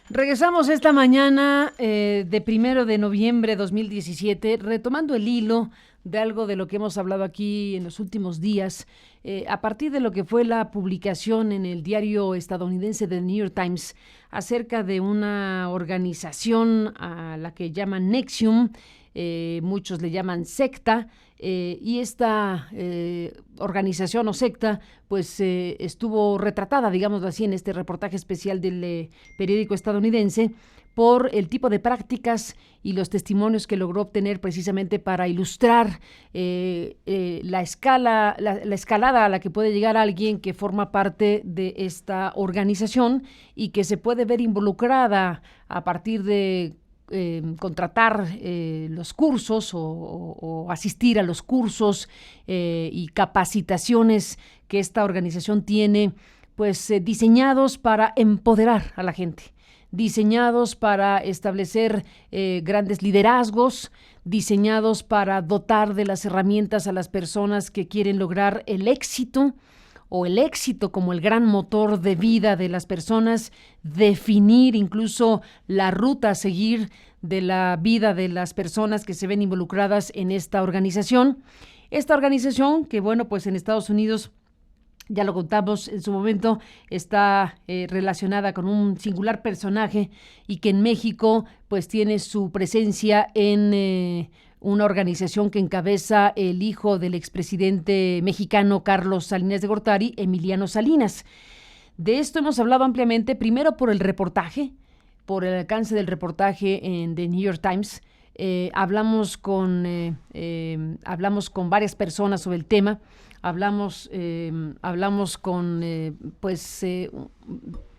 Regresamos esta mañana de 1 de noviembre de 2017, retomando el hilo de algo de lo que hemos hablado aquí en los últimos días, a partir de lo que fue la publicación en el diario estadounidense The New York Times acerca de una organización a la que llaman NXIVM, muchos le llaman secta, y esta organización o secta pues estuvo retratada, digámoslo así, en este reportaje especial del periódico estadounidense por el tipo de prácticas y los testimonios que logró obtener precisamente para ilustrar la escalada a la que puede llegar alguien que forma parte de esta organización y que se puede ver involucrada a partir de contratar los cursos o asistir a los cursos y capacitaciones que esta organización tiene, pues diseñados para empoderar a la gente, diseñados para establecer grandes liderazgos, diseñados para dotar de las herramientas a las personas que quieren lograr el éxito o el éxito como el gran motor de vida de las personas, definir incluso la ruta a seguir de la vida de las personas que se ven involucradas en esta organización. Esta organización que, bueno, pues en Estados Unidos, ya lo contamos en su momento, está relacionada con un singular personaje y que en México pues tiene su presencia en una organización que encabeza el hijo del expresidente mexicano Carlos Salinas de Gortari, Emiliano Salinas. De esto hemos hablado ampliamente, primero por el reportaje, por el alcance del reportaje en The New York Times. Hablamos con varias personas sobre el tema. Hablamos con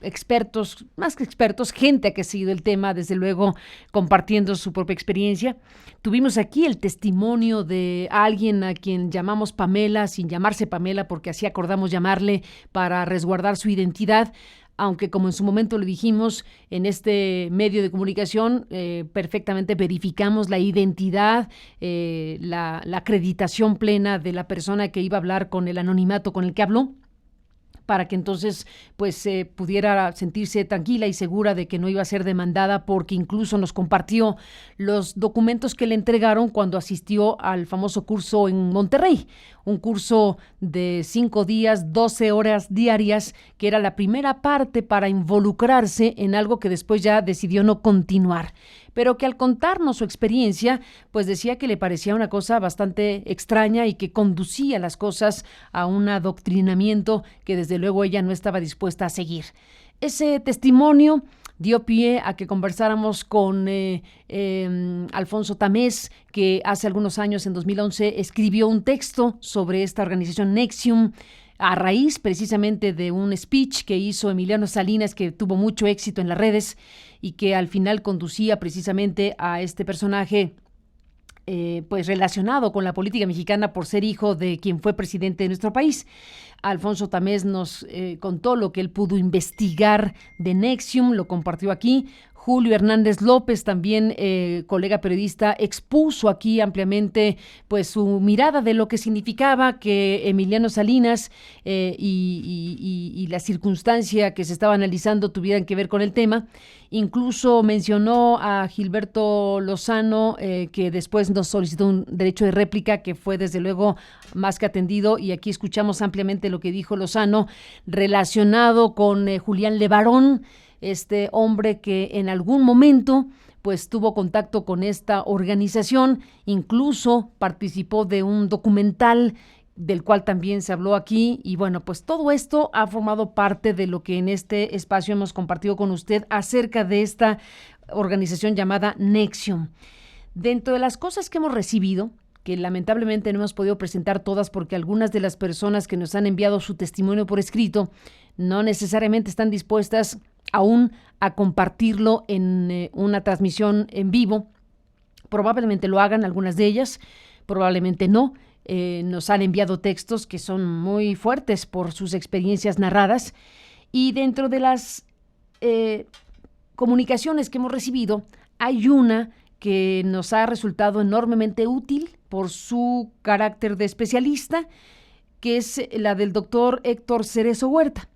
expertos, más que expertos, gente que ha seguido el tema, desde luego compartiendo su propia experiencia. Tuvimos aquí el testimonio de alguien a quien llamamos Pamela, sin llamarse Pamela, porque así acordamos llamarle para resguardar su identidad, aunque como en su momento le dijimos en este medio de comunicación, perfectamente verificamos la identidad, la acreditación plena de la persona que iba a hablar con el anonimato con el que habló, para que entonces pues pudiera sentirse tranquila y segura de que no iba a ser demandada, porque incluso nos compartió los documentos que le entregaron cuando asistió al famoso curso en Monterrey, un curso de 5 días, 12 horas diarias, que era la primera parte para involucrarse en algo que después ya decidió no continuar, pero que al contarnos su experiencia, pues decía que le parecía una cosa bastante extraña y que conducía las cosas a un adoctrinamiento que desde luego ella no estaba dispuesta a seguir. Ese testimonio dio pie a que conversáramos con Alfonso Tamés, que hace algunos años, en 2011, escribió un texto sobre esta organización NXIVM, a raíz precisamente de un speech que hizo Emiliano Salinas, que tuvo mucho éxito en las redes y que al final conducía precisamente a este personaje pues relacionado con la política mexicana por ser hijo de quien fue presidente de nuestro país. Alfonso Tamés nos contó lo que él pudo investigar de NXIVM, lo compartió aquí. Julio Hernández López, también colega periodista, expuso aquí ampliamente pues su mirada de lo que significaba que Emiliano Salinas y la circunstancia que se estaba analizando tuvieran que ver con el tema. Incluso mencionó a Gilberto Lozano, que después nos solicitó un derecho de réplica, que fue desde luego más que atendido, y aquí escuchamos ampliamente lo que dijo Lozano relacionado con Julián Levarón, este hombre que en algún momento pues tuvo contacto con esta organización, incluso participó de un documental del cual también se habló aquí, y bueno, pues todo esto ha formado parte de lo que en este espacio hemos compartido con usted acerca de esta organización llamada NXIVM. Dentro de las cosas que hemos recibido, que lamentablemente no hemos podido presentar todas porque algunas de las personas que nos han enviado su testimonio por escrito no necesariamente están dispuestas aún a compartirlo en una transmisión en vivo. Probablemente lo hagan algunas de ellas, probablemente no. Nos han enviado textos que son muy fuertes por sus experiencias narradas, y dentro de las comunicaciones que hemos recibido hay una que nos ha resultado enormemente útil por su carácter de especialista, que es la del doctor Héctor Cerezo Huerta.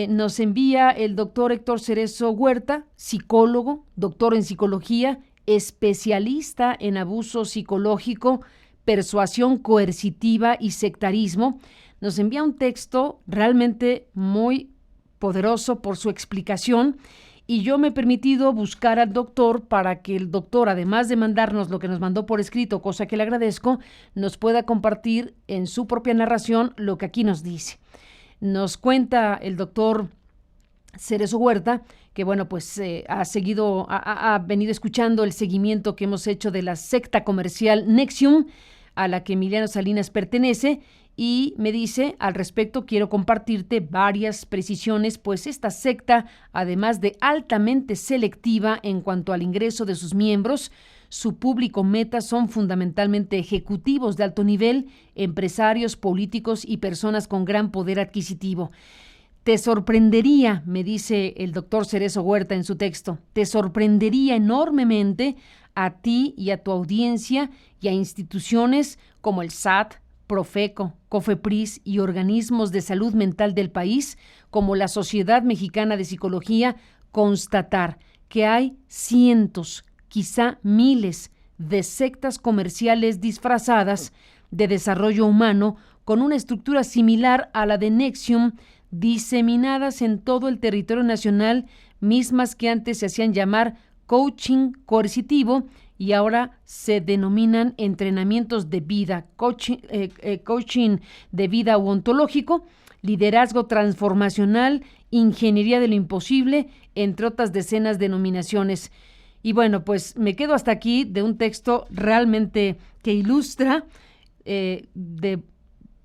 Nos envía el doctor Héctor Cerezo Huerta, psicólogo, doctor en psicología, especialista en abuso psicológico, persuasión coercitiva y sectarismo. Nos envía un texto realmente muy poderoso por su explicación, y yo me he permitido buscar al doctor para que el doctor, además de mandarnos lo que nos mandó por escrito, cosa que le agradezco, nos pueda compartir en su propia narración lo que aquí nos dice. Nos cuenta el doctor Cerezo Huerta que, bueno, pues ha venido escuchando el seguimiento que hemos hecho de la secta comercial NXIVM, a la que Emiliano Salinas pertenece, y me dice: al respecto quiero compartirte varias precisiones, pues esta secta, además de altamente selectiva en cuanto al ingreso de sus miembros, su público meta son fundamentalmente ejecutivos de alto nivel, empresarios, políticos y personas con gran poder adquisitivo. Te sorprendería, me dice el doctor Cerezo Huerta en su texto, te sorprendería enormemente a ti y a tu audiencia y a instituciones como el SAT, Profeco, Cofepris y organismos de salud mental del país, como la Sociedad Mexicana de Psicología, constatar que hay cientos, quizá miles, de sectas comerciales disfrazadas de desarrollo humano con una estructura similar a la de NXIVM, diseminadas en todo el territorio nacional, mismas que antes se hacían llamar coaching coercitivo y ahora se denominan entrenamientos de vida, coaching de vida u ontológico, liderazgo transformacional, ingeniería de lo imposible, entre otras decenas de denominaciones. Y bueno, pues me quedo hasta aquí de un texto realmente que ilustra de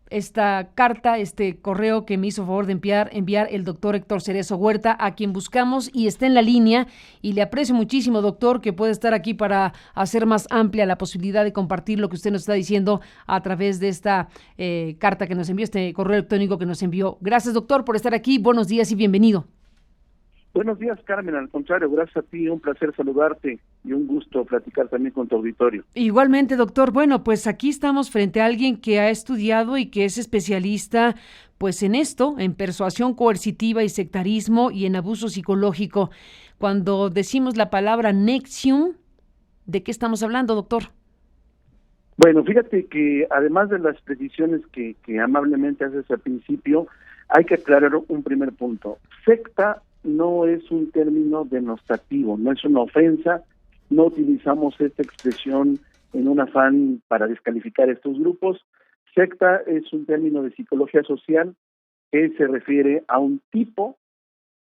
esta carta, este correo que me hizo favor de enviar el doctor Héctor Cerezo Huerta, a quien buscamos y está en la línea, y le aprecio muchísimo, doctor, que puede estar aquí para hacer más amplia la posibilidad de compartir lo que usted nos está diciendo a través de esta carta que nos envió, este correo electrónico que nos envió. Gracias, doctor, por estar aquí. Buenos días y bienvenido. Buenos días, Carmen. Al contrario, gracias a ti, un placer saludarte y un gusto platicar también con tu auditorio. Igualmente, doctor. Bueno, pues aquí estamos frente a alguien que ha estudiado y que es especialista pues en esto, en persuasión coercitiva y sectarismo y en abuso psicológico. Cuando decimos la palabra NXIVM, ¿de qué estamos hablando, doctor? Bueno, fíjate que además de las precisiones que amablemente haces al principio, hay que aclarar un primer punto. Secta no es un término denostativo, no es una ofensa, no utilizamos esta expresión en un afán para descalificar estos grupos. Secta es un término de psicología social que se refiere a un tipo,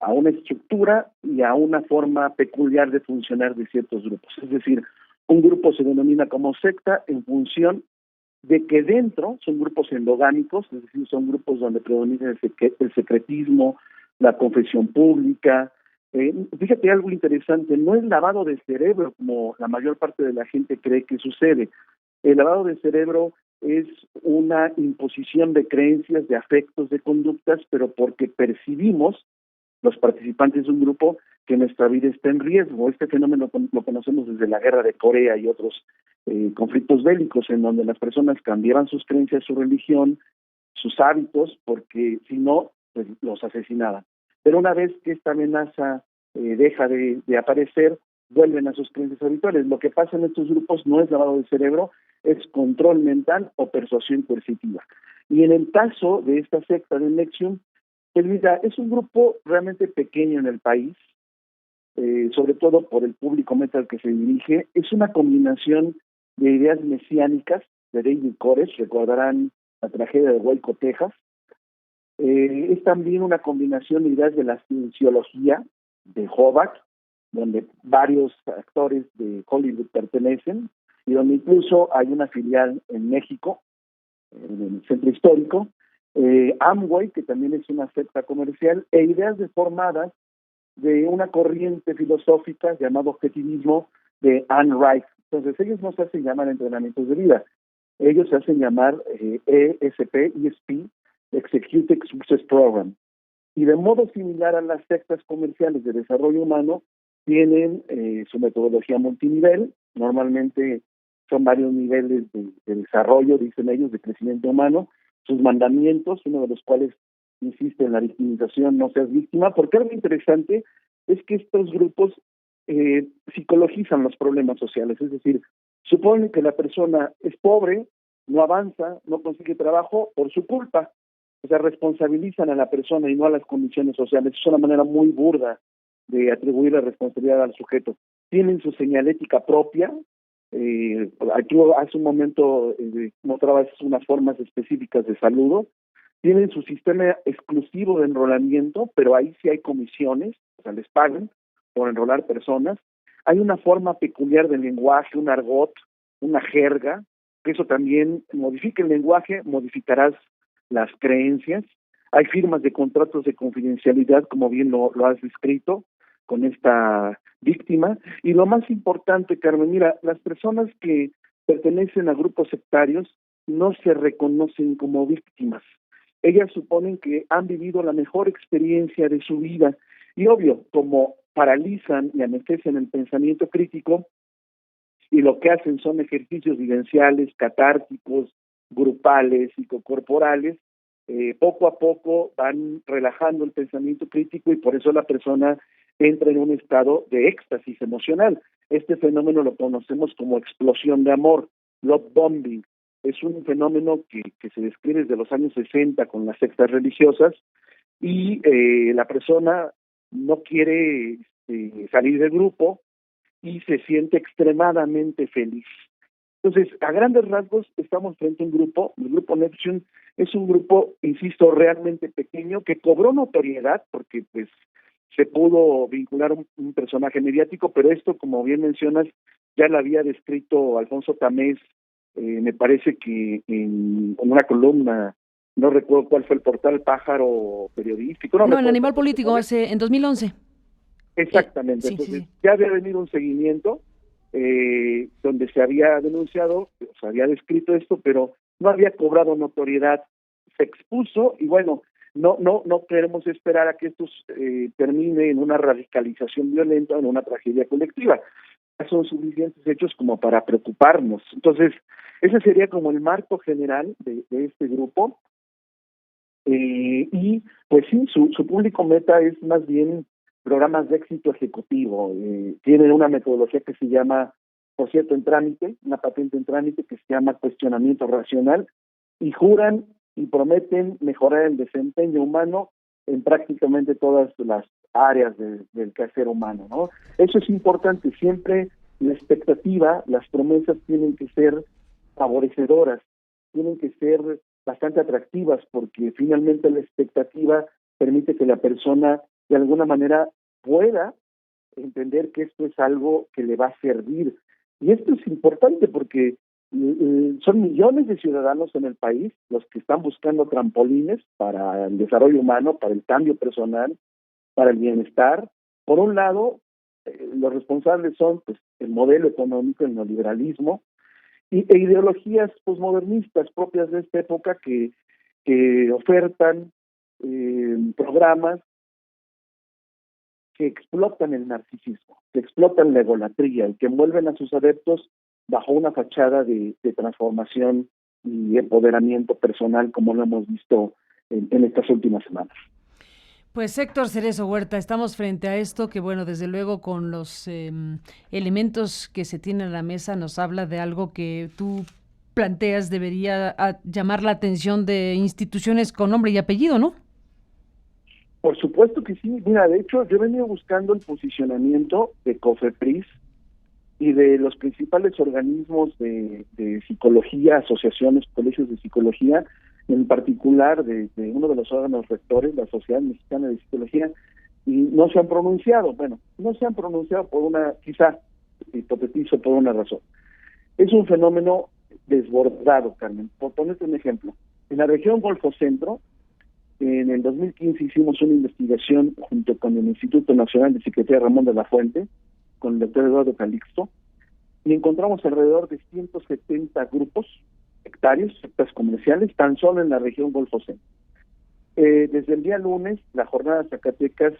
a una estructura y a una forma peculiar de funcionar de ciertos grupos. Es decir, un grupo se denomina como secta en función de que dentro son grupos endogámicos, es decir, son grupos donde predomina el secretismo, la confesión pública. Fíjate algo interesante, no es lavado de cerebro como la mayor parte de la gente cree que sucede. El lavado de cerebro es una imposición de creencias, de afectos, de conductas, pero porque percibimos, los participantes de un grupo, que nuestra vida está en riesgo. Este fenómeno lo conocemos desde la guerra de Corea y otros conflictos bélicos, en donde las personas cambiaban sus creencias, su religión, sus hábitos, porque si no, pues los asesinaban. Pero una vez que esta amenaza deja de aparecer, vuelven a sus creencias habituales. Lo que pasa en estos grupos no es lavado de cerebro, es control mental o persuasión coercitiva. Y en el caso de esta secta de NXIVM, pues mira, es un grupo realmente pequeño en el país, sobre todo por el público meta al que se dirige. Es una combinación de ideas mesiánicas de David Koresh, recordarán la tragedia de Waco, Texas. Es también una combinación de ideas de la cienciología de Hobart, donde varios actores de Hollywood pertenecen, y donde incluso hay una filial en México, en el centro histórico, Amway, que también es una secta comercial, e ideas deformadas de una corriente filosófica llamada objetivismo de Anne Rice. Entonces ellos no se hacen llamar entrenamientos de vida, ellos se hacen llamar ESP, Executive Success Program. Y de modo similar a las sectas comerciales de desarrollo humano, tienen su metodología multinivel. Normalmente son varios niveles de desarrollo, dicen ellos, de crecimiento humano. Sus mandamientos, uno de los cuales insiste en la victimización, no seas víctima, porque algo interesante es que estos grupos psicologizan los problemas sociales, es decir, suponen que la persona es pobre, no avanza, no consigue trabajo por su culpa, o sea, responsabilizan a la persona y no a las condiciones sociales. Es una manera muy burda de atribuir la responsabilidad al sujeto. Tienen su señalética propia. Aquí hace un momento mostrabas unas formas específicas de saludo. Tienen su sistema exclusivo de enrolamiento, pero ahí sí hay comisiones, o sea, les pagan por enrolar personas. Hay una forma peculiar del lenguaje, un argot, una jerga, que eso también modifica el lenguaje, modificarás las creencias. Hay firmas de contratos de confidencialidad, como bien lo has descrito, con esta víctima. Y lo más importante, Carmen, mira, las personas que pertenecen a grupos sectarios no se reconocen como víctimas. Ellas suponen que han vivido la mejor experiencia de su vida. Y obvio, como paralizan y anestesian el pensamiento crítico, y lo que hacen son ejercicios vivenciales, catárticos, grupales, psicocorporales, poco a poco van relajando el pensamiento crítico y por eso la persona entra en un estado de éxtasis emocional. Este fenómeno lo conocemos como explosión de amor, love bombing. Es un fenómeno que se describe desde los años 60 con las sectas religiosas y la persona no quiere salir del grupo y se siente extremadamente feliz. Entonces, a grandes rasgos, estamos frente a un grupo, el grupo Neptune es un grupo, insisto, realmente pequeño, que cobró notoriedad, porque pues se pudo vincular un personaje mediático, pero esto, como bien mencionas, ya lo había descrito Alfonso Tamés, me parece que en una columna, no recuerdo cuál fue el portal, Pájaro Periodístico. No, en Animal Político, en 2011. Exactamente, Sí, entonces sí, sí. ya había venido un seguimiento donde se había denunciado, se había descrito esto, pero no había cobrado notoriedad, se expuso y bueno, no queremos esperar a que esto termine en una radicalización violenta o en una tragedia colectiva. Ya son suficientes hechos como para preocuparnos. Entonces, ese sería como el marco general de este grupo. Y pues sí, su público meta es más bien programas de éxito ejecutivo. Tienen una metodología que se llama, por cierto, en trámite, una patente en trámite que se llama cuestionamiento racional, y juran y prometen mejorar el desempeño humano en prácticamente todas las áreas del quehacer humano, ¿no? Eso es importante, siempre la expectativa, las promesas tienen que ser favorecedoras, tienen que ser bastante atractivas, porque finalmente la expectativa permite que la persona de alguna manera pueda entender que esto es algo que le va a servir. Y esto es importante porque son millones de ciudadanos en el país los que están buscando trampolines para el desarrollo humano, para el cambio personal, para el bienestar. Por un lado, los responsables son pues, el modelo económico, el neoliberalismo, e ideologías posmodernistas propias de esta época que ofertan programas que explotan el narcisismo, que explotan la egolatría y que envuelven a sus adeptos bajo una fachada de transformación y empoderamiento personal, como lo hemos visto en estas últimas semanas. Pues Héctor Cerezo Huerta, estamos frente a esto que, bueno, desde luego con los elementos que se tienen a la mesa nos habla de algo que tú planteas debería llamar la atención de instituciones con nombre y apellido, ¿no? Por supuesto que sí. Mira, de hecho, yo he venido buscando el posicionamiento de COFEPRIS y de los principales organismos de psicología, asociaciones, colegios de psicología, en particular de uno de los órganos rectores, la Sociedad Mexicana de Psicología, y no se han pronunciado. Bueno, no se han pronunciado por una, quizá, hipotetizo, por una razón. Es un fenómeno desbordado, Carmen. Por ponerte un ejemplo, en la región Golfo Centro, en el 2015 hicimos una investigación junto con el Instituto Nacional de Psiquiatría Ramón de la Fuente, con el doctor Eduardo Calixto, y encontramos alrededor de 170 grupos hectáreas, sectas comerciales, tan solo en la región Golfo Centro. Desde el día lunes, la Jornada Zacatecas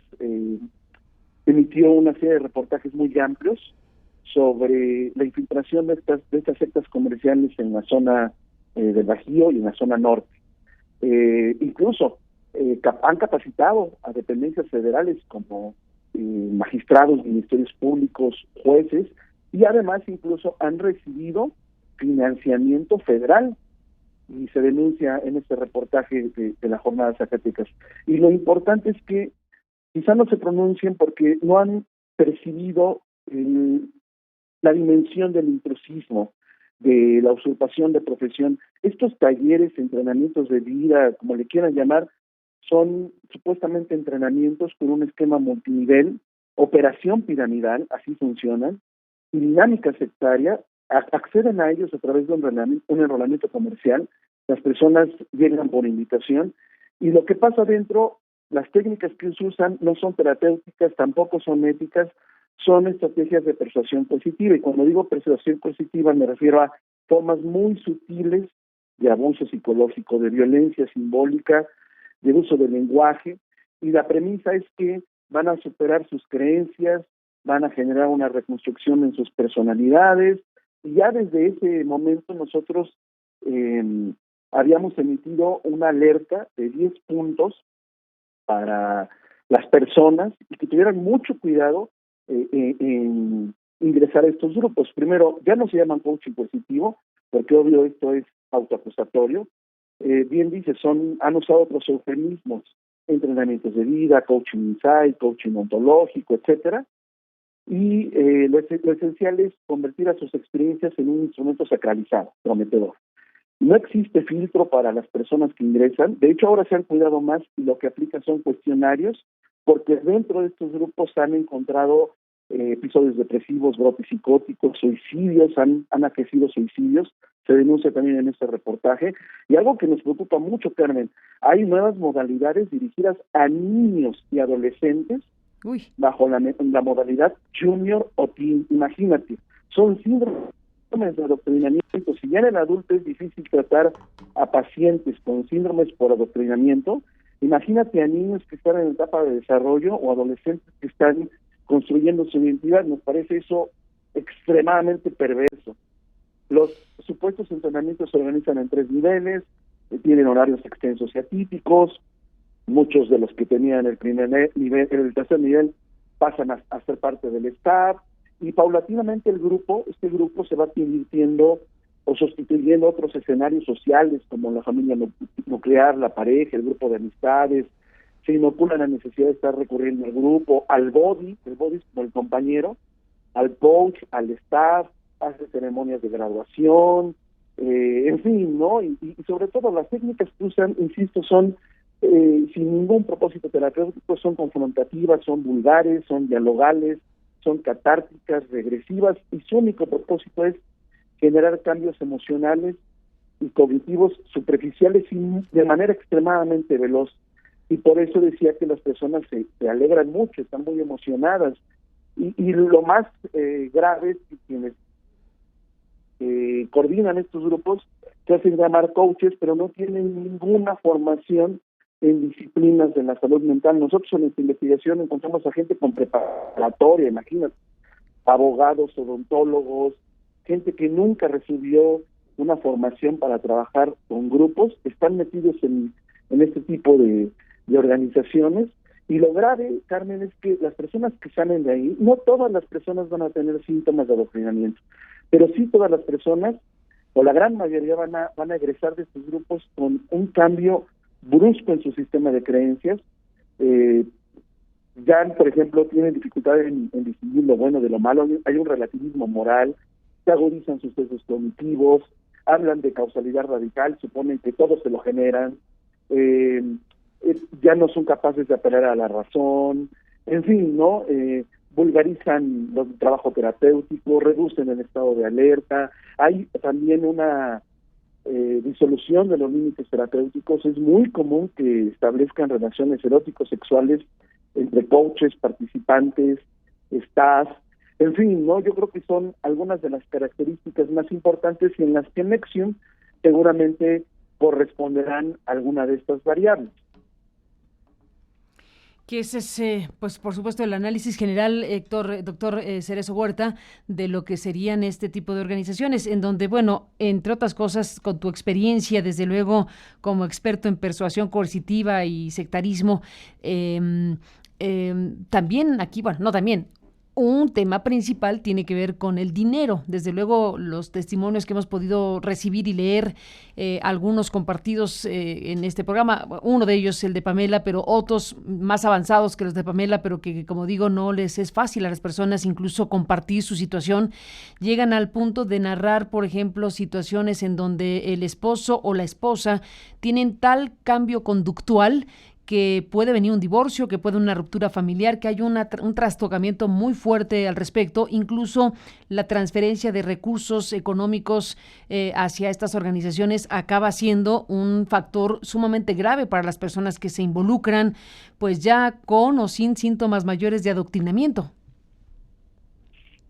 emitió una serie de reportajes muy amplios sobre la infiltración de estas sectas comerciales en la zona del Bajío y en la zona norte. Incluso han capacitado a dependencias federales como magistrados, ministerios públicos, jueces, y además incluso han recibido financiamiento federal, y se denuncia en este reportaje de la Jornada Zacatecas. Y lo importante es que quizá no se pronuncien porque no han percibido la dimensión del intrusismo, de la usurpación de profesión. Estos talleres, entrenamientos de vida, como le quieran llamar, son supuestamente entrenamientos con un esquema multinivel, operación piramidal, así funcionan, y dinámica sectaria. Acceden a ellos a través de un enrolamiento comercial. Las personas llegan por invitación, y lo que pasa dentro, las técnicas que se usan no son terapéuticas, tampoco son éticas, son estrategias de persuasión positiva. Y cuando digo persuasión positiva me refiero a formas muy sutiles de abuso psicológico, de violencia simbólica, de uso del lenguaje, y la premisa es que van a superar sus creencias, van a generar una reconstrucción en sus personalidades, y ya desde ese momento nosotros habíamos emitido una alerta de 10 puntos para las personas y que tuvieran mucho cuidado en ingresar a estos grupos. Primero, ya no se llaman coaching positivo, porque obvio esto es autoacusatorio. Bien dice, han usado otros eufemismos, entrenamientos de vida, coaching insight, coaching ontológico, etcétera. Y lo esencial es convertir a sus experiencias en un instrumento sacralizado, prometedor. No existe filtro para las personas que ingresan. De hecho, ahora se han cuidado más y lo que aplican son cuestionarios, porque dentro de estos grupos han encontrado episodios depresivos, brotes psicóticos, suicidios, han aquecido suicidios, se denuncia también en este reportaje. Y algo que nos preocupa mucho, Carmen, hay nuevas modalidades dirigidas a niños y adolescentes. Uy. Bajo la modalidad junior o teen. Imagínate, son síndromes de adoctrinamiento. Si ya en el adulto es difícil tratar a pacientes con síndromes por adoctrinamiento, imagínate a niños que están en etapa de desarrollo o adolescentes que están construyendo su identidad. Nos parece eso extremadamente perverso. Los supuestos entrenamientos se organizan en 3 niveles, tienen horarios extensos y atípicos. Muchos de los que tenían el primer nivel, el tercer nivel, pasan a ser parte del staff, y paulatinamente este grupo se va convirtiendo o sustituyendo otros escenarios sociales como la familia nuclear, la pareja, el grupo de amistades. Se inocula la necesidad de estar recurriendo al grupo, al body, el body es como el compañero, al coach, al staff, hace ceremonias de graduación, en fin, ¿no? Y sobre todo las técnicas que usan, insisto, son sin ningún propósito terapéutico, son confrontativas, son vulgares, son dialogales, son catárticas, regresivas, y su único propósito es generar cambios emocionales y cognitivos superficiales y de manera extremadamente veloz. Y por eso decía que las personas se alegran mucho, están muy emocionadas. Y lo más grave es que quienes coordinan estos grupos se hacen llamar coaches, pero no tienen ninguna formación en disciplinas de la salud mental. Nosotros en esta investigación encontramos a gente con preparatoria, imagínate, abogados, odontólogos, gente que nunca recibió una formación para trabajar con grupos, están metidos en este tipo de organizaciones. Y lo grave, Carmen, es que las personas que salen de ahí, no todas las personas van a tener síntomas de adoctrinamiento, pero sí todas las personas, o la gran mayoría, van a egresar de estos grupos con un cambio brusco en su sistema de creencias. Ya, por ejemplo, tienen dificultad en distinguir lo bueno de lo malo, hay un relativismo moral, se agudizan sus sesgos cognitivos, hablan de causalidad radical, suponen que todo se lo generan, ya no son capaces de apelar a la razón, en fin, ¿no? Vulgarizan el trabajo terapéutico, reducen el estado de alerta. Hay también una disolución de los límites terapéuticos. Es muy común que establezcan relaciones eróticos sexuales entre coaches, participantes, staff, en fin, ¿no? Yo creo que son algunas de las características más importantes y en las que Nexium seguramente corresponderán a alguna de estas variables. Que ese es, pues por supuesto, el análisis general, Héctor, doctor Cerezo Huerta, de lo que serían este tipo de organizaciones, en donde, bueno, entre otras cosas, con tu experiencia, desde luego, como experto en persuasión coercitiva y sectarismo, también aquí, bueno, no también, un tema principal tiene que ver con el dinero. Desde luego, los testimonios que hemos podido recibir y leer, algunos compartidos en este programa, uno de ellos el de Pamela, pero otros más avanzados que los de Pamela, pero que, como digo, no les es fácil a las personas incluso compartir su situación, llegan al punto de narrar, por ejemplo, situaciones en donde el esposo o la esposa tienen tal cambio conductual que puede venir un divorcio, que puede una ruptura familiar, que hay un trastocamiento muy fuerte al respecto, incluso la transferencia de recursos económicos hacia estas organizaciones acaba siendo un factor sumamente grave para las personas que se involucran, pues ya con o sin síntomas mayores de adoctrinamiento.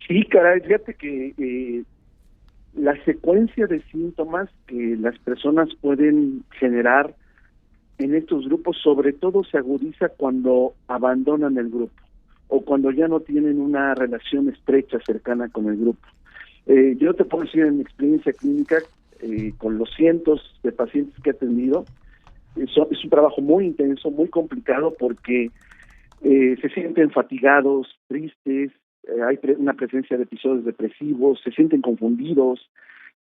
Sí, caray, fíjate que la secuencia de síntomas que las personas pueden generar en estos grupos sobre todo se agudiza cuando abandonan el grupo o cuando ya no tienen una relación estrecha, cercana con el grupo. Yo te puedo decir en mi experiencia clínica, con los cientos de pacientes que he atendido, es un trabajo muy intenso, muy complicado porque se sienten fatigados, tristes, hay una presencia de episodios depresivos, se sienten confundidos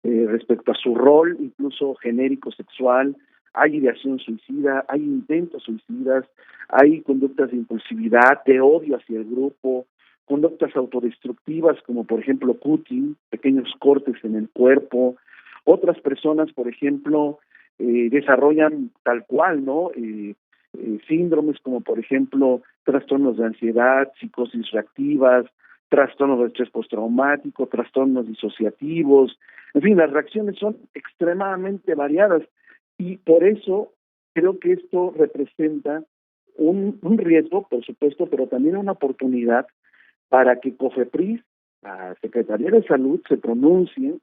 respecto a su rol, incluso genérico sexual, hay ideación suicida, hay intentos suicidas, hay conductas de impulsividad, de odio hacia el grupo, conductas autodestructivas como por ejemplo cutting, pequeños cortes en el cuerpo. Otras personas, por ejemplo, desarrollan tal cual, ¿no? Síndromes como por ejemplo trastornos de ansiedad, psicosis reactivas, trastornos de estrés postraumático, trastornos disociativos, en fin, las reacciones son extremadamente variadas y por eso creo que esto representa un riesgo, por supuesto, pero también una oportunidad para que COFEPRIS, la Secretaría de Salud, se pronuncien,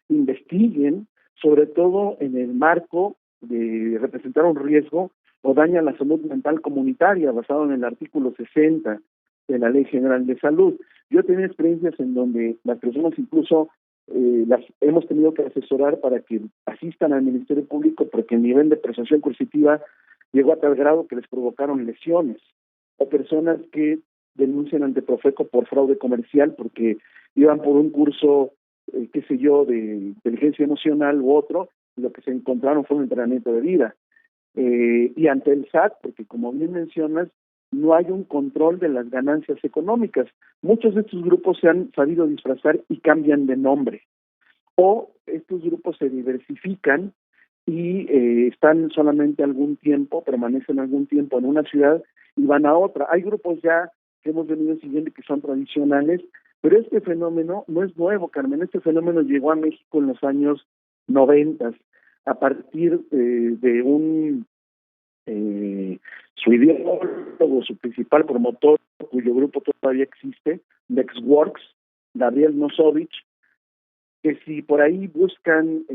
investiguen, sobre todo en el marco de representar un riesgo o daño a la salud mental comunitaria, basado en el artículo 60 de la Ley General de Salud. Yo he tenido experiencias en donde las personas incluso las hemos tenido que asesorar para que asistan al Ministerio Público porque el nivel de persuasión coercitiva llegó a tal grado que les provocaron lesiones, o personas que denuncian ante Profeco por fraude comercial porque iban por un curso, qué sé yo, de inteligencia emocional u otro, y lo que se encontraron fue un entrenamiento de vida. Y ante el SAT, porque como bien mencionas, no hay un control de las ganancias económicas. Muchos de estos grupos se han sabido disfrazar y cambian de nombre. O estos grupos se diversifican y están solamente algún tiempo, permanecen algún tiempo en una ciudad y van a otra. Hay grupos ya que hemos venido siguiendo que son tradicionales, pero este fenómeno no es nuevo, Carmen. Este fenómeno llegó a México en los años 90, a partir de un su ideólogo, su principal promotor, cuyo grupo todavía existe, Lexworks, Gabriel Nosovich, que si por ahí buscan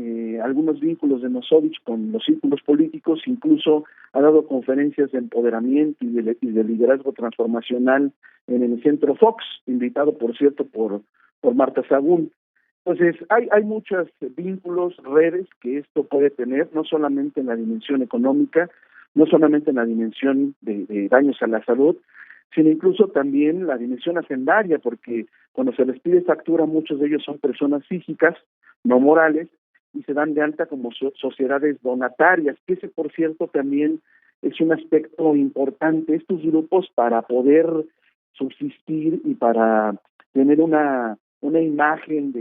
algunos vínculos de Nosovich con los círculos políticos, incluso ha dado conferencias de empoderamiento y de liderazgo transformacional en el Centro Fox, invitado, por cierto, por Marta Sagún. Entonces, hay muchos vínculos, redes que esto puede tener, no solamente en la dimensión económica, no solamente en la dimensión de daños a la salud, sino incluso también la dimensión hacendaria, porque cuando se les pide factura, muchos de ellos son personas físicas, no morales, y se dan de alta como sociedades donatarias, que ese, por cierto, también es un aspecto importante. Estos grupos, para poder subsistir y para tener una imagen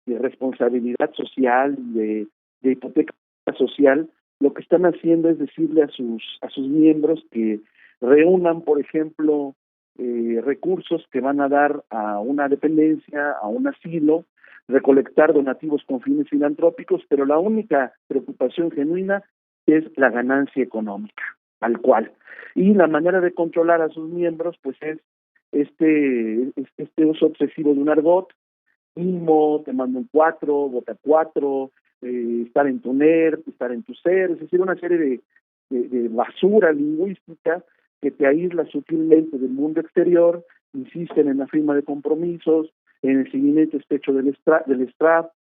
de responsabilidad social, de hipoteca social, lo que están haciendo es decirle a sus miembros que reúnan, por ejemplo, recursos que van a dar a una dependencia, a un asilo, recolectar donativos con fines filantrópicos, pero la única preocupación genuina es la ganancia económica, tal cual. Y la manera de controlar a sus miembros, pues es este uso obsesivo de un argot, mimo, te mando un 4, vota 4, estar en tu NER, estar en tu SER, es decir, una serie de basura lingüística que te aísla sutilmente del mundo exterior, insisten en la firma de compromisos, en el seguimiento estrecho del STRAP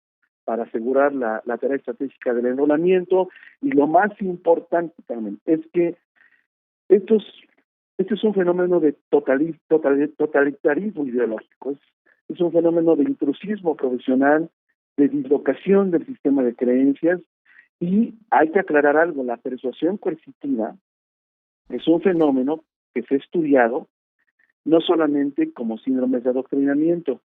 para asegurar la tarea estratégica del enrolamiento, y lo más importante también es que este es un fenómeno de totalitarismo ideológico, es un fenómeno de intrusismo profesional, de dislocación del sistema de creencias, y hay que aclarar algo: la persuasión coercitiva es un fenómeno que se ha estudiado no solamente como síndromes de adoctrinamiento,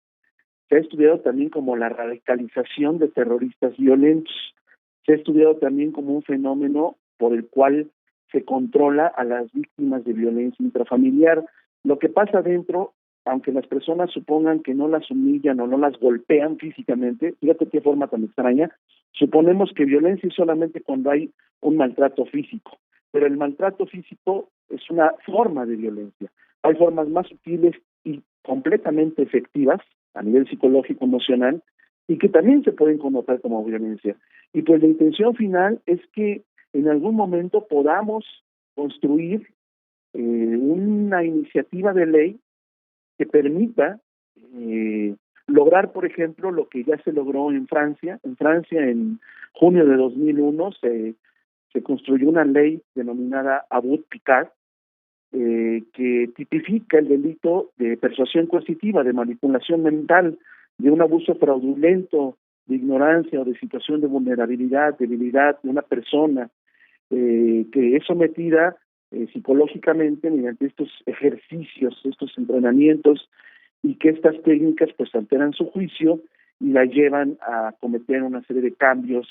se ha estudiado también como la radicalización de terroristas violentos, se ha estudiado también como un fenómeno por el cual se controla a las víctimas de violencia intrafamiliar. Lo que pasa dentro, aunque las personas supongan que no las humillan o no las golpean físicamente, fíjate qué forma tan extraña, suponemos que violencia es solamente cuando hay un maltrato físico, pero el maltrato físico es una forma de violencia. Hay formas más sutiles y completamente efectivas a nivel psicológico, emocional, y que también se pueden connotar como violencia. Y pues la intención final es que en algún momento podamos construir una iniciativa de ley que permita lograr, por ejemplo, lo que ya se logró en Francia. En Francia, en junio de 2001, se construyó una ley denominada Abut-Picard, que tipifica el delito de persuasión coercitiva, de manipulación mental, de un abuso fraudulento, de ignorancia o de situación de vulnerabilidad, debilidad de una persona que es sometida psicológicamente mediante estos ejercicios, estos entrenamientos, y que estas técnicas pues alteran su juicio y la llevan a cometer una serie de cambios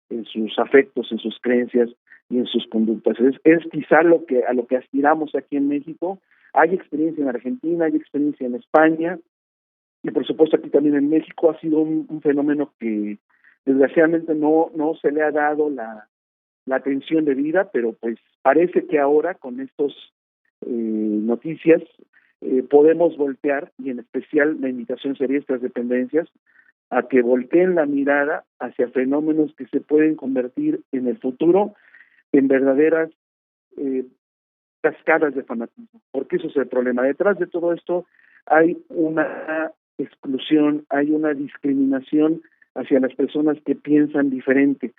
en sus afectos, en sus creencias y en sus conductas. Es quizá a lo que aspiramos aquí en México. Hay experiencia en Argentina, hay experiencia en España, y por supuesto aquí también en México ha sido un fenómeno que desgraciadamente no se le ha dado la atención debida, pero pues parece que ahora con estos noticias podemos voltear, y en especial la invitación sería a estas dependencias a que volteen la mirada hacia fenómenos que se pueden convertir en el futuro en verdaderas cascadas de fanatismo, porque eso es el problema. Detrás de todo esto hay una exclusión, hay una discriminación hacia las personas que piensan diferente.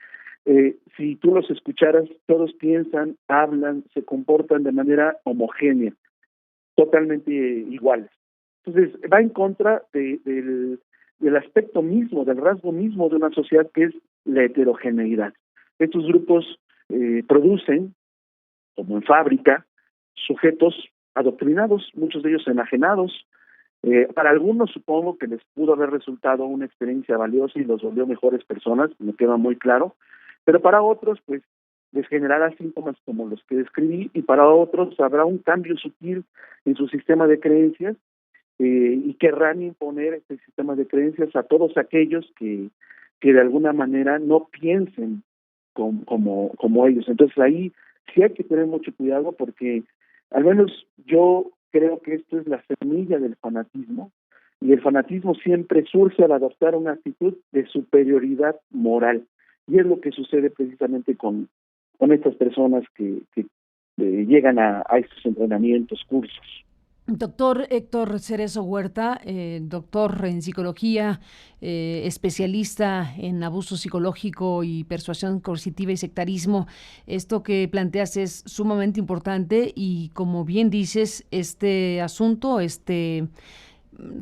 Si tú los escucharas, todos piensan, hablan, se comportan de manera homogénea, totalmente iguales. Entonces, va en contra del aspecto mismo, del rasgo mismo de una sociedad, que es la heterogeneidad. Estos grupos producen, como en fábrica, sujetos adoctrinados, muchos de ellos enajenados. Para algunos supongo que les pudo haber resultado una experiencia valiosa y los volvió mejores personas, me queda muy claro, pero para otros pues les generará síntomas como los que describí, y para otros habrá un cambio sutil en su sistema de creencias, y querrán imponer este sistema de creencias a todos aquellos que de alguna manera no piensen como ellos. Entonces ahí sí hay que tener mucho cuidado, porque al menos yo creo que esto es la semilla del fanatismo, y el fanatismo siempre surge al adoptar una actitud de superioridad moral, y es lo que sucede precisamente con estas personas que llegan a estos entrenamientos, cursos. Doctor Héctor Cerezo Huerta, doctor en psicología, especialista en abuso psicológico y persuasión coercitiva y sectarismo. Esto que planteas es sumamente importante y, como bien dices, este asunto,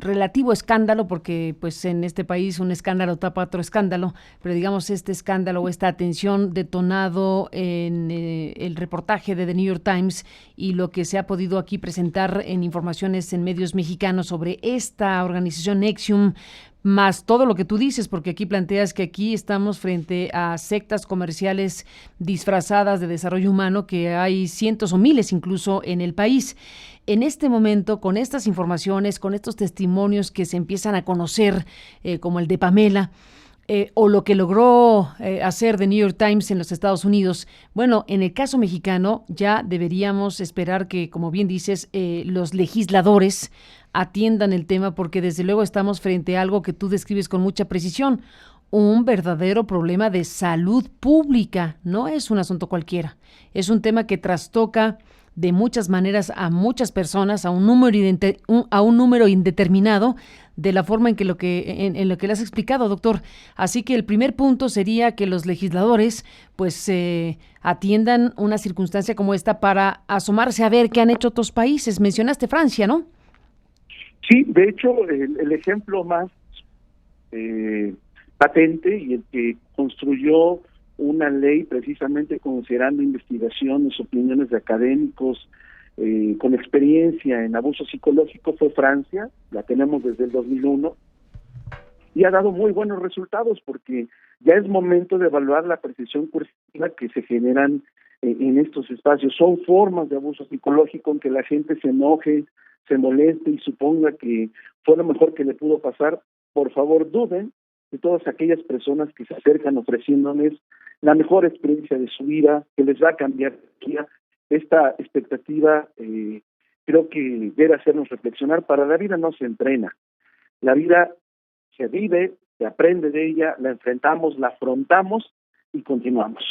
relativo escándalo, porque pues en este país un escándalo tapa otro escándalo, pero digamos este escándalo o esta atención detonado en el reportaje de The New York Times y lo que se ha podido aquí presentar en informaciones en medios mexicanos sobre esta organización NXIVM, más todo lo que tú dices, porque aquí planteas que aquí estamos frente a sectas comerciales disfrazadas de desarrollo humano, que hay cientos o miles incluso en el país. En este momento, con estas informaciones, con estos testimonios que se empiezan a conocer, como el de Pamela, o lo que logró hacer The New York Times en los Estados Unidos, bueno, en el caso mexicano ya deberíamos esperar que, como bien dices, los legisladores atiendan el tema, porque desde luego estamos frente a algo que tú describes con mucha precisión, un verdadero problema de salud pública. No es un asunto cualquiera, es un tema que trastoca de muchas maneras a muchas personas, a un número indeterminado, de la forma en lo que le has explicado, doctor. Así que el primer punto sería que los legisladores pues atiendan una circunstancia como esta para asomarse a ver qué han hecho otros países. Mencionaste Francia, ¿no? Sí, de hecho, el ejemplo más patente y el que construyó una ley precisamente considerando investigaciones, opiniones de académicos con experiencia en abuso psicológico fue Francia. La tenemos desde el 2001 y ha dado muy buenos resultados, porque ya es momento de evaluar la percepción coercitiva que se generan en estos espacios. Son formas de abuso psicológico en que la gente se enoje, se moleste y suponga que fue lo mejor que le pudo pasar. Por favor, duden de todas aquellas personas que se acercan ofreciéndoles la mejor experiencia de su vida, que les va a cambiar esta expectativa. Creo que debe hacernos reflexionar. Para la vida no se entrena, la vida se vive, se aprende de ella, la enfrentamos, la afrontamos y continuamos.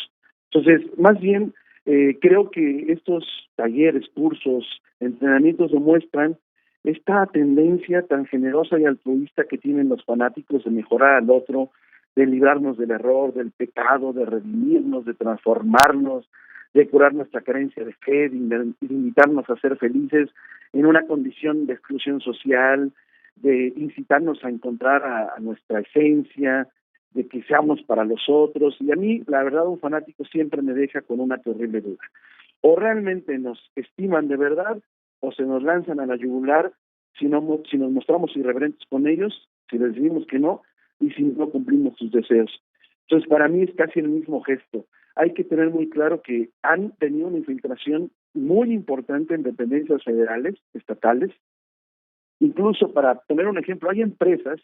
Entonces, más bien, creo que estos talleres, cursos, entrenamientos demuestran esta tendencia tan generosa y altruista que tienen los fanáticos de mejorar al otro, de librarnos del error, del pecado, de redimirnos, de transformarnos, de curar nuestra carencia de fe, de invitarnos a ser felices en una condición de exclusión social, de incitarnos a encontrar a nuestra esencia, de que seamos para los otros. Y a mí, la verdad, un fanático siempre me deja con una terrible duda. O realmente nos estiman de verdad, o se nos lanzan a la yugular si nos mostramos irreverentes con ellos, si les decimos que no, y si no cumplimos sus deseos. Entonces, para mí es casi el mismo gesto. Hay que tener muy claro que han tenido una infiltración muy importante en dependencias federales, estatales. Incluso, para poner un ejemplo, hay empresas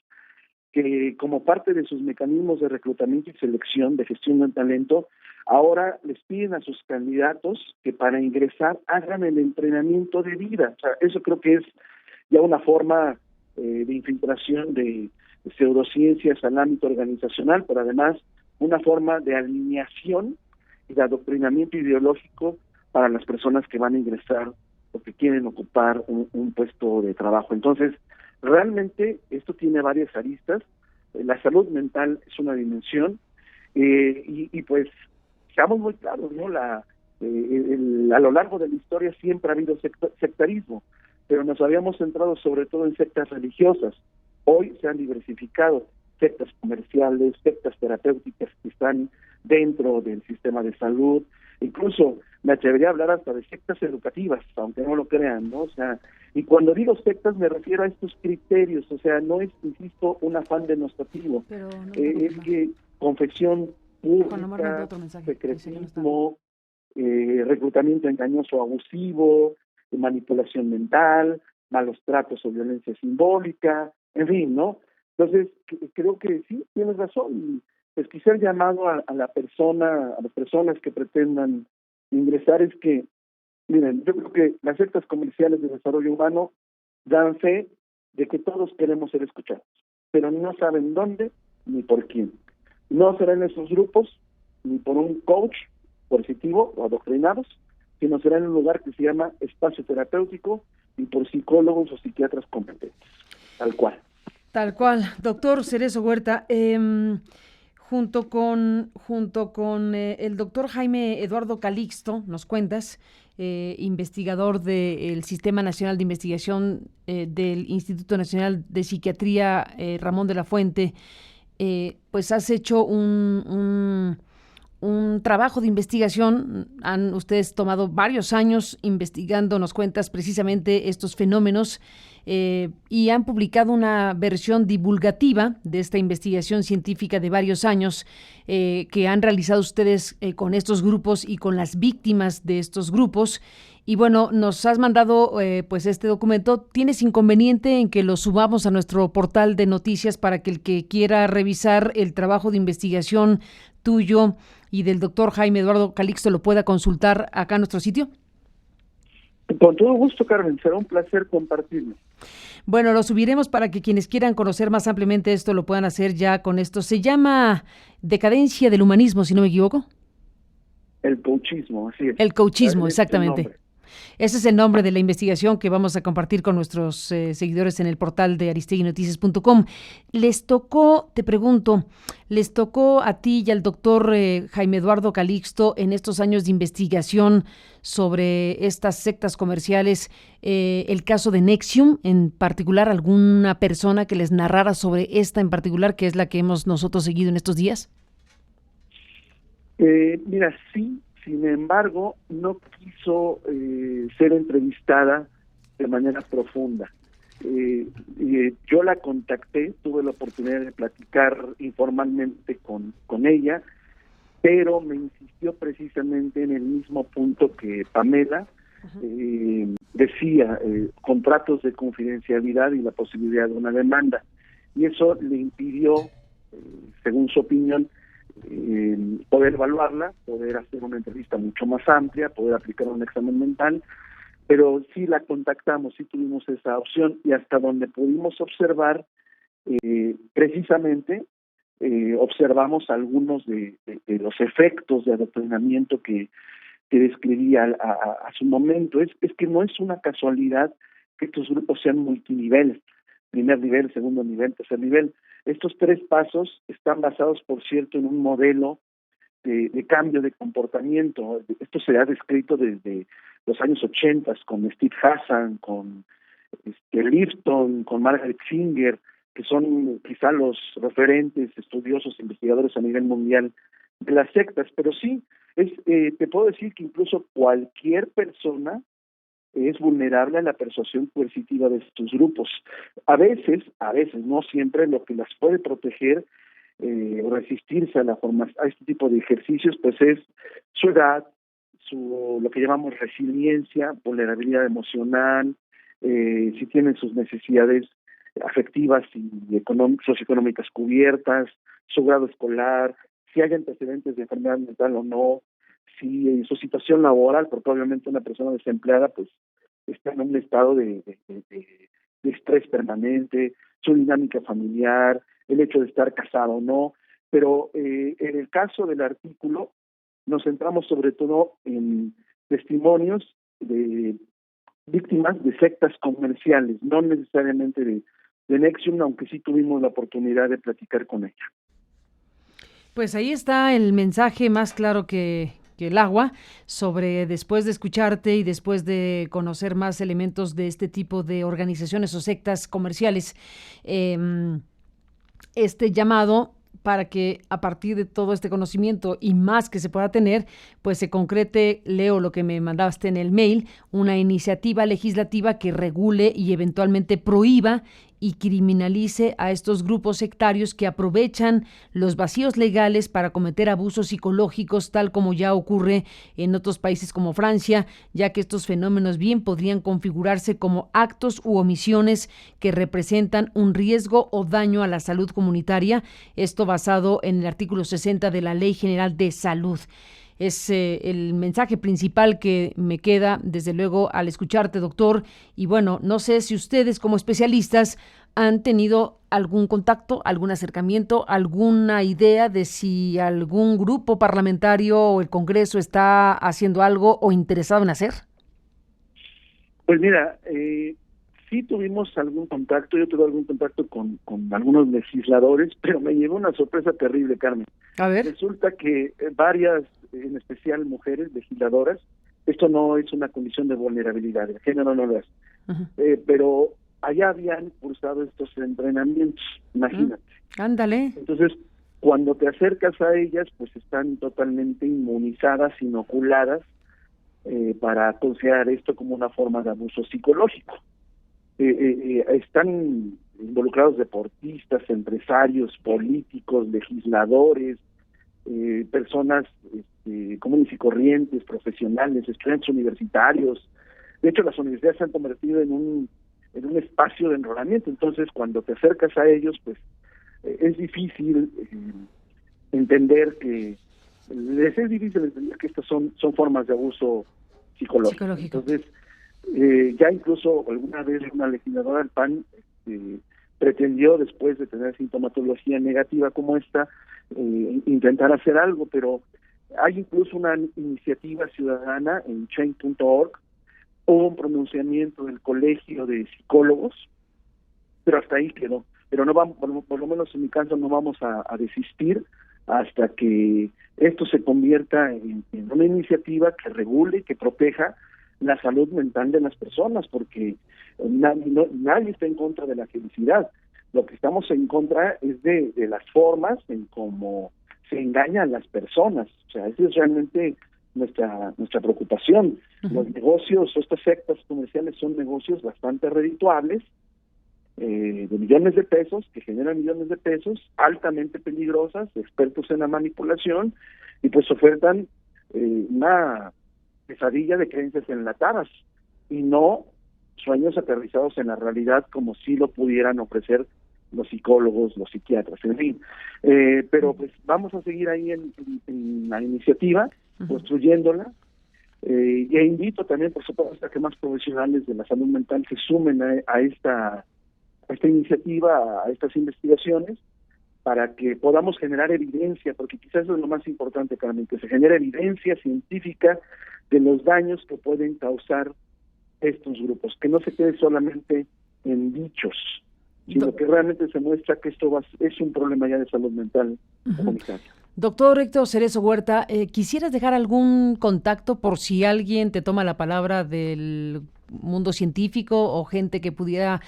que, como parte de sus mecanismos de reclutamiento y selección de gestión del talento, ahora les piden a sus candidatos que para ingresar hagan el entrenamiento de vida. O sea, eso creo que es ya una forma de infiltración de pseudociencias al ámbito organizacional, pero además una forma de alineación y de adoctrinamiento ideológico para las personas que van a ingresar o que quieren ocupar un puesto de trabajo. Entonces, realmente esto tiene varias aristas. La salud mental es una dimensión y pues seamos muy claros, ¿no? A lo largo de la historia siempre ha habido sectarismo, pero nos habíamos centrado sobre todo en sectas religiosas. Hoy se han diversificado sectas comerciales, sectas terapéuticas que están dentro del sistema de salud. Incluso me atrevería a hablar hasta de sectas educativas, aunque no lo crean, ¿no? O sea, y cuando digo sectas me refiero a estos criterios, o sea, no es, insisto, un afán denostativo, es que confesión pública, secretismo, reclutamiento engañoso abusivo, manipulación mental, malos tratos o violencia simbólica, en fin, ¿no? Entonces, creo que sí, tienes razón. Pues quizá el llamado a las personas que pretendan ingresar es que, miren, yo creo que las sectas comerciales de desarrollo humano dan fe de que todos queremos ser escuchados, pero no saben dónde ni por quién. No será en esos grupos, ni por un coach coercitivo o adoctrinados, sino será en un lugar que se llama espacio terapéutico y por psicólogos o psiquiatras competentes, tal cual. Tal cual. Doctor Cerezo Huerta, junto con el doctor Jaime Eduardo Calixto, nos cuentas, investigador del Sistema Nacional de Investigación del Instituto Nacional de Psiquiatría Ramón de la Fuente, pues has hecho un trabajo de investigación. Han ustedes tomado varios años investigando, nos cuentas, precisamente estos fenómenos, y han publicado una versión divulgativa de esta investigación científica de varios años que han realizado ustedes con estos grupos y con las víctimas de estos grupos. Y bueno, nos has mandado pues este documento. ¿Tienes inconveniente en que lo subamos a nuestro portal de noticias para que el que quiera revisar el trabajo de investigación tuyo y del doctor Jaime Eduardo Calixto lo pueda consultar acá en nuestro sitio? Con todo gusto, Carmen, será un placer compartirlo. Bueno, lo subiremos para que quienes quieran conocer más ampliamente esto lo puedan hacer ya con esto. Se llama Decadencia del Humanismo, si no me equivoco. El coachismo, así es. El coachismo, exactamente. Ese es el nombre de la investigación que vamos a compartir con nuestros seguidores en el portal de aristeguinoticias.com. Les tocó, te pregunto, les tocó a ti y al doctor Jaime Eduardo Calixto en estos años de investigación sobre estas sectas comerciales, el caso de NXIVM, en particular, alguna persona que les narrara sobre esta en particular, que es la que hemos nosotros seguido en estos días? Mira, sí, sin embargo, no quiso ser entrevistada de manera profunda. Yo la contacté, tuve la oportunidad de platicar informalmente con ella, pero me insistió precisamente en el mismo punto que Pamela. Decía, contratos de confidencialidad y la posibilidad de una demanda. Y eso le impidió, según su opinión, poder evaluarla, poder hacer una entrevista mucho más amplia, poder aplicar un examen mental, pero sí la contactamos, sí tuvimos esa opción, y hasta donde pudimos observar, precisamente observamos algunos de los efectos de adoctrinamiento que describía a su momento. Es que no es una casualidad que estos grupos sean multinivel, primer nivel, segundo nivel, tercer nivel. Estos 3 pasos están basados, por cierto, en un modelo de cambio de comportamiento. Esto se ha descrito desde los años 80 con Steve Hassan, con Lifton, con Margaret Singer, que son quizá los referentes, estudiosos, investigadores a nivel mundial de las sectas. Pero sí, te puedo decir que incluso cualquier persona es vulnerable a la persuasión coercitiva de estos grupos. A veces, no siempre, lo que las puede proteger o resistirse a este tipo de ejercicios, pues es su edad, lo que llamamos resiliencia, vulnerabilidad emocional, si tienen sus necesidades afectivas y socioeconómicas cubiertas, su grado escolar, si hay antecedentes de enfermedad mental o no, si su situación laboral, porque obviamente una persona desempleada pues está en un estado de estrés permanente, su dinámica familiar, el hecho de estar casado o no. Pero en el caso del artículo nos centramos sobre todo en testimonios de víctimas de sectas comerciales, no necesariamente de NXIVM, aunque sí tuvimos la oportunidad de platicar con ella. Pues ahí está el mensaje más claro que el agua, sobre después de escucharte y después de conocer más elementos de este tipo de organizaciones o sectas comerciales, este llamado para que a partir de todo este conocimiento y más que se pueda tener, pues se concrete, leo lo que me mandaste en el mail, una iniciativa legislativa que regule y eventualmente prohíba y criminalice a estos grupos sectarios que aprovechan los vacíos legales para cometer abusos psicológicos, tal como ya ocurre en otros países como Francia, ya que estos fenómenos bien podrían configurarse como actos u omisiones que representan un riesgo o daño a la salud comunitaria, esto basado en el artículo 60 de la Ley General de Salud. Es el mensaje principal que me queda, desde luego, al escucharte, doctor. Y bueno, no sé si ustedes como especialistas han tenido algún contacto, algún acercamiento, alguna idea de si algún grupo parlamentario o el Congreso está haciendo algo o interesado en hacer. Pues mira, sí tuvimos algún contacto, yo tuve algún contacto con algunos legisladores, pero me llevó una sorpresa terrible, Carmen. A ver. Resulta que varias, en especial mujeres legisladoras, esto no es una condición de vulnerabilidad, el género no lo es, pero allá habían cursado estos entrenamientos, imagínate. Ándale. Entonces, cuando te acercas a ellas, pues están totalmente inmunizadas, inoculadas, para considerar esto como una forma de abuso psicológico. Están involucrados deportistas, empresarios, políticos, legisladores, personas comunes y corrientes, profesionales, estudiantes universitarios. De hecho, las universidades se han convertido en un espacio de enrolamiento. Entonces, cuando te acercas a ellos, pues es difícil entender que estas son formas de abuso psicológico. Entonces, ya incluso alguna vez una legisladora del PAN pretendió, después de tener sintomatología negativa como esta, intentar hacer algo, pero hay incluso una iniciativa ciudadana en change.org hubo un pronunciamiento del Colegio de Psicólogos, pero hasta ahí quedó. Pero no vamos, por lo menos en mi caso, no vamos a desistir hasta que esto se convierta en una iniciativa que regule, que proteja la salud mental de las personas, porque nadie está en contra de la felicidad. Lo que estamos en contra es de las formas en cómo se engañan las personas. O sea, esa es realmente nuestra preocupación. Los negocios, estas sectas comerciales son negocios bastante redituables, de millones de pesos, que generan millones de pesos, altamente peligrosas, expertos en la manipulación, y pues ofertan una pesadilla de creencias enlatadas, y no sueños aterrizados en la realidad como si lo pudieran ofrecer los psicólogos, los psiquiatras, en fin. Pero pues vamos a seguir ahí en la iniciativa, construyéndola, e invito también, por supuesto, a que más profesionales de la salud mental se sumen a esta iniciativa, a estas investigaciones, para que podamos generar evidencia, porque quizás eso es lo más importante, Carmen, que se genere evidencia científica de los daños que pueden causar estos grupos, que no se quede solamente en dichos, sino que realmente se muestra que esto es un problema ya de salud mental comunitaria. Doctor Héctor Cerezo Huerta, ¿quisieras dejar algún contacto por si alguien te toma la palabra del mundo científico o gente que pudiera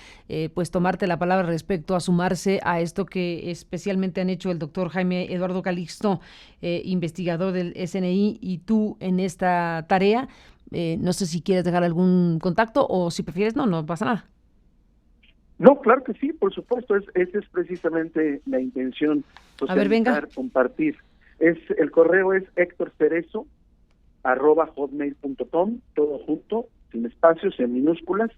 pues tomarte la palabra respecto a sumarse a esto que especialmente han hecho el doctor Jaime Eduardo Calixto, investigador del SNI, y tú en esta tarea? No sé si quieres dejar algún contacto o si prefieres no pasa nada. No, claro que sí, por supuesto, esa es precisamente la intención, socializar, compartir. El correo es hectorcerezo@hotmail.com, todo junto, sin espacios, en minúsculas,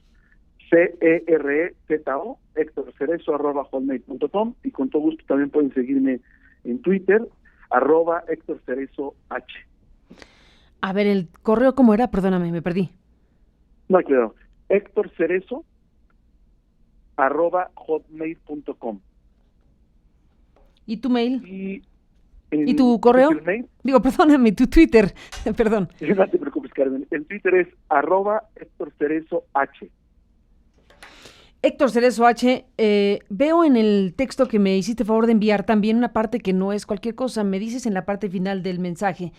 CEREZO, hectorcerezo@hotmail.com, y con todo gusto también pueden seguirme en Twitter, @hectorcerezoh. A ver, el correo, ¿cómo era? Perdóname, me perdí. No hay cuidado. hectorcerezo@hotmail.com. ¿Y tu mail? ¿Y tu correo? Digo, perdóname, tu Twitter, perdón. No te preocupes, Carmen. El Twitter es @HectorCerezoH. Héctor Cerezo H, veo en el texto que me hiciste favor de enviar también una parte que no es cualquier cosa. Me dices en la parte final del mensaje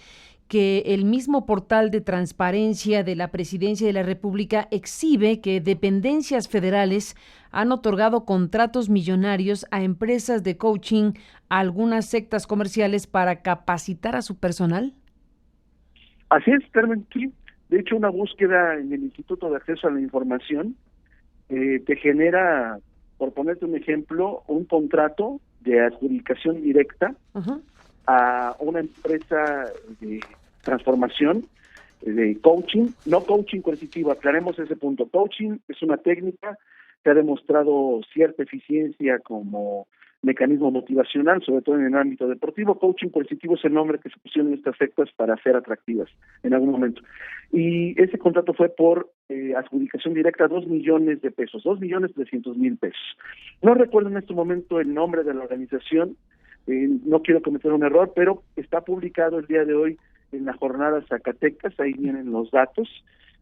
que el mismo portal de transparencia de la Presidencia de la República exhibe que dependencias federales han otorgado contratos millonarios a empresas de coaching, a algunas sectas comerciales para capacitar a su personal. Así es, Carmen. Sí. De hecho, una búsqueda en el Instituto de Acceso a la Información te genera, por ponerte un ejemplo, un contrato de adjudicación directa a una empresa de transformación, de coaching, no coaching coercitivo, aclaremos ese punto. Coaching es una técnica que ha demostrado cierta eficiencia como mecanismo motivacional, sobre todo en el ámbito deportivo. Coaching coercitivo es el nombre que se pusieron estas sectas para ser atractivas en algún momento. Y ese contrato fue por adjudicación directa, 2 millones de pesos, 2.300.000 pesos. No recuerdo en este momento el nombre de la organización, no quiero cometer un error, pero está publicado el día de hoy en la jornada Zacatecas, ahí vienen los datos,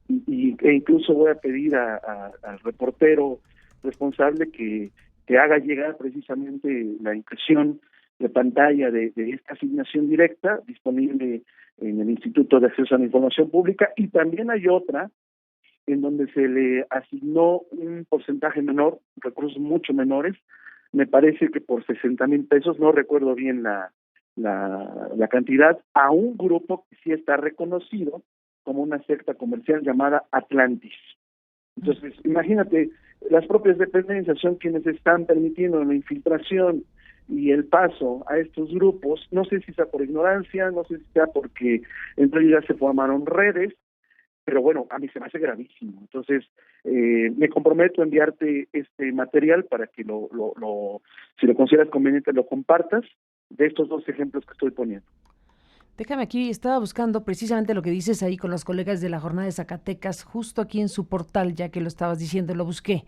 e incluso voy a pedir al reportero responsable que haga llegar precisamente la impresión de pantalla de esta asignación directa disponible en el Instituto de Acceso a la Información Pública, y también hay otra en donde se le asignó un porcentaje menor, recursos mucho menores, me parece que por 60,000 pesos, no recuerdo bien la cantidad, a un grupo que sí está reconocido como una secta comercial llamada Atlantis. Entonces, imagínate, las propias dependencias son quienes están permitiendo la infiltración y el paso a estos grupos. No sé si sea por ignorancia, no sé si sea porque en realidad se formaron redes, pero bueno, a mí se me hace gravísimo. Entonces, me comprometo a enviarte este material para que si lo consideras conveniente, lo compartas, de estos 2 ejemplos que estoy poniendo. Déjame aquí, estaba buscando precisamente lo que dices ahí con los colegas de la Jornada de Zacatecas, justo aquí en su portal, ya que lo estabas diciendo, lo busqué.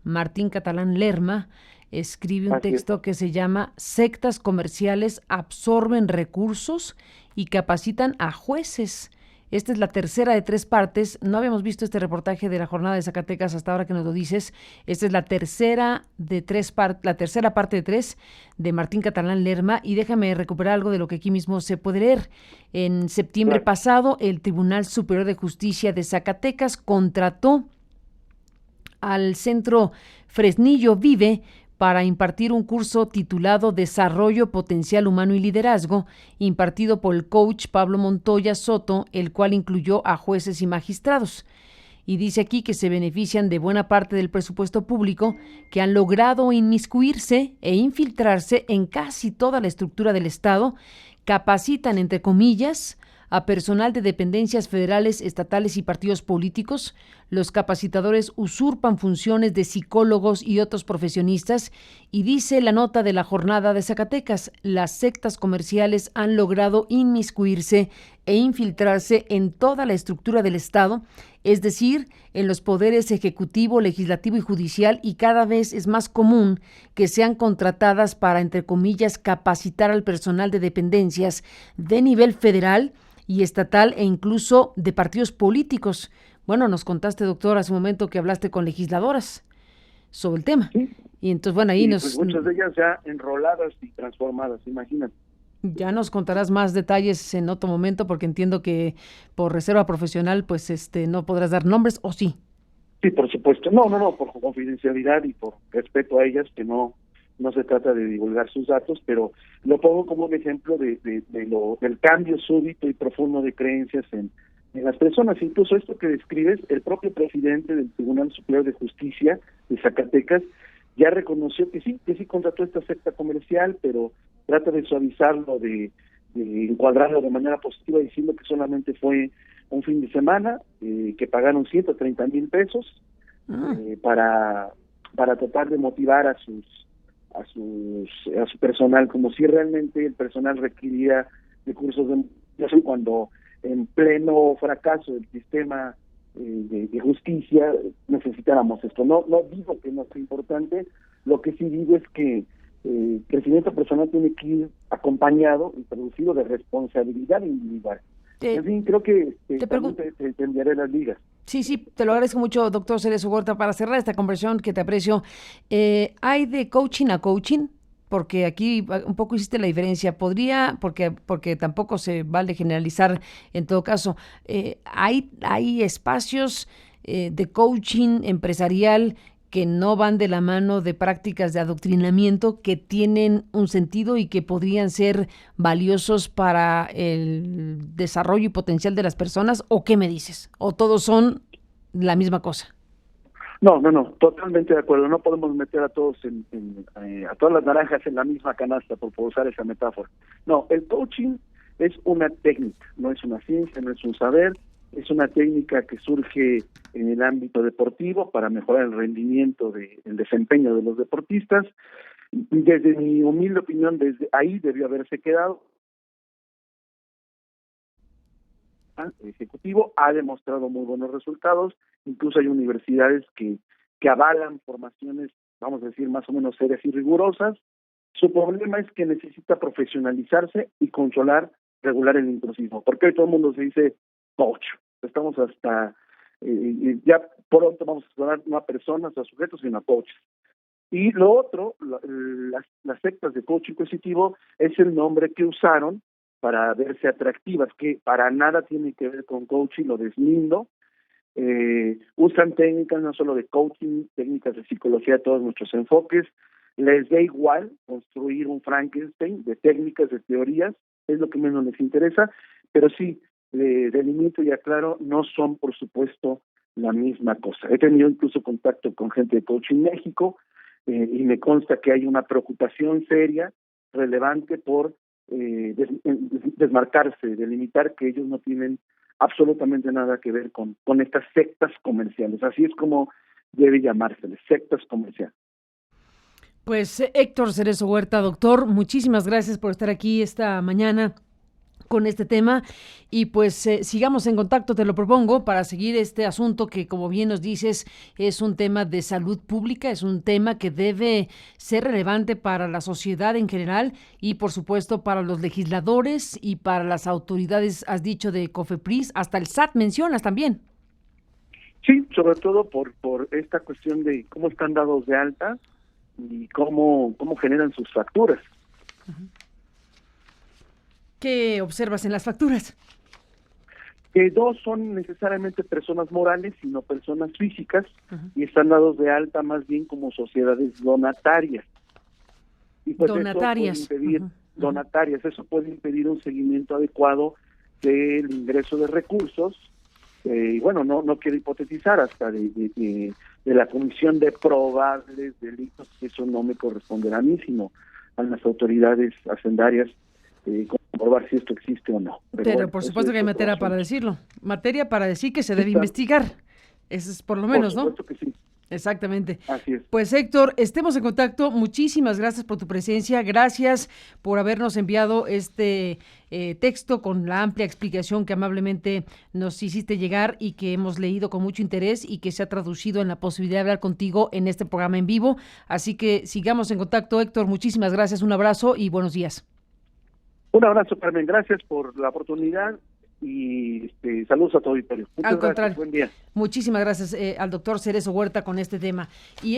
Martín Catalán Lerma escribe un texto que se llama Sectas comerciales absorben recursos y capacitan a jueces. Esta es la tercera de 3 partes. No habíamos visto este reportaje de la jornada de Zacatecas hasta ahora que nos lo dices. Esta es la tercera de 3 partes, la tercera parte de 3 de Martín Catalán Lerma. Y déjame recuperar algo de lo que aquí mismo se puede leer. En septiembre pasado, el Tribunal Superior de Justicia de Zacatecas contrató al Centro Fresnillo Vive para impartir un curso titulado Desarrollo Potencial Humano y Liderazgo, impartido por el coach Pablo Montoya Soto, el cual incluyó a jueces y magistrados. Y dice aquí que se benefician de buena parte del presupuesto público, que han logrado inmiscuirse e infiltrarse en casi toda la estructura del Estado, capacitan, entre comillas, a personal de dependencias federales, estatales y partidos políticos. Los capacitadores usurpan funciones de psicólogos y otros profesionistas. Y dice la nota de la jornada de Zacatecas, las sectas comerciales han logrado inmiscuirse e infiltrarse en toda la estructura del Estado, es decir, en los poderes ejecutivo, legislativo y judicial, y cada vez es más común que sean contratadas para, entre comillas, capacitar al personal de dependencias de nivel federal y estatal e incluso de partidos políticos. Bueno, nos contaste, doctor, hace un momento que hablaste con legisladoras sobre el tema. Sí. Y entonces, bueno, ahí pues muchas de ellas ya enroladas y transformadas, imagínate. Ya nos contarás más detalles en otro momento, porque entiendo que por reserva profesional, pues no podrás dar nombres, ¿o sí? Sí, por supuesto. No, por confidencialidad y por respeto a ellas, que no se trata de divulgar sus datos, pero lo pongo como un ejemplo del cambio súbito y profundo de creencias en las personas. Incluso esto que describes, el propio presidente del Tribunal Superior de Justicia de Zacatecas ya reconoció que sí contrató esta secta comercial, pero trata de suavizarlo, de encuadrarlo de manera positiva, diciendo que solamente fue un fin de semana, que pagaron 130,000 pesos para tratar de motivar a su personal, como si realmente el personal requiriera de cursos de motivación, cuando en pleno fracaso del sistema de justicia necesitáramos esto. No digo que no sea importante, lo que sí digo es que el crecimiento personal tiene que ir acompañado y producido de responsabilidad individual. En fin, creo que te enviaré las ligas. Sí, te lo agradezco mucho, doctor Cerezo Huerta. Para cerrar esta conversación que te aprecio, ¿hay de coaching a coaching? Porque aquí un poco hiciste la diferencia. Podría, porque tampoco se vale generalizar en todo caso. ¿Hay espacios de coaching empresarial que no van de la mano de prácticas de adoctrinamiento, que tienen un sentido y que podrían ser valiosos para el desarrollo y potencial de las personas? ¿O qué me dices? ¿O todos son la misma cosa? No, totalmente de acuerdo. No podemos meter a todos a todas las naranjas en la misma canasta, por usar esa metáfora. No, el coaching es una técnica, no es una ciencia, no es un saber, es una técnica que surge en el ámbito deportivo para mejorar el rendimiento el desempeño de los deportistas. Desde mi humilde opinión, desde ahí debió haberse quedado. El Ejecutivo ha demostrado muy buenos resultados, incluso hay universidades que avalan formaciones, vamos a decir, más o menos serias y rigurosas. Su problema es que necesita profesionalizarse y controlar, regular el intrusismo, porque hoy todo el mundo se dice coach. Estamos hasta, ya pronto vamos a explorar no a personas, a sujetos, sino a coaches. Y lo otro, las sectas de coaching positivo, es el nombre que usaron para verse atractivas, que para nada tiene que ver con coaching, lo deslindo. Usan técnicas no solo de coaching, técnicas de psicología, todos nuestros enfoques. Les da igual construir un Frankenstein de técnicas, de teorías, es lo que menos les interesa, pero sí, delimito y aclaro, no son, por supuesto, la misma cosa. He tenido incluso contacto con gente de Coaching México y me consta que hay una preocupación seria, relevante por desmarcarse, delimitar que ellos no tienen absolutamente nada que ver con estas sectas comerciales. Así es como debe llamárseles, sectas comerciales. Pues Héctor Cerezo Huerta, doctor, muchísimas gracias por estar aquí esta mañana con este tema y pues sigamos en contacto, te lo propongo, para seguir este asunto que, como bien nos dices, es un tema de salud pública, es un tema que debe ser relevante para la sociedad en general y, por supuesto, para los legisladores y para las autoridades, has dicho, de COFEPRIS, hasta el SAT mencionas también. Sí, sobre todo por esta cuestión de cómo están dados de alta y cómo generan sus facturas. ¿Qué observas en las facturas? Que no son necesariamente personas morales, sino personas físicas, y están dados de alta más bien como sociedades donatarias. Y pues Donatarias. Eso puede impedir, donatarias, eso puede impedir un seguimiento adecuado del ingreso de recursos, y bueno, no quiero hipotetizar hasta de la comisión de probables delitos, que eso no me corresponderá a mí, sino a las autoridades hacendarias, comprobar si esto existe o no. Pero bueno, por supuesto que hay materia para decirlo, materia para decir que se debe investigar, eso es por lo menos, ¿no? Por supuesto que sí. Exactamente. Así es. Pues Héctor, estemos en contacto, muchísimas gracias por tu presencia, gracias por habernos enviado este texto con la amplia explicación que amablemente nos hiciste llegar y que hemos leído con mucho interés y que se ha traducido en la posibilidad de hablar contigo en este programa en vivo, así que sigamos en contacto, Héctor, muchísimas gracias, un abrazo y buenos días. Un abrazo, Carmen, gracias por la oportunidad y saludos a todo el auditorio. Al contrario, buen día. Muchísimas gracias al doctor Cerezo Huerta con este tema. Y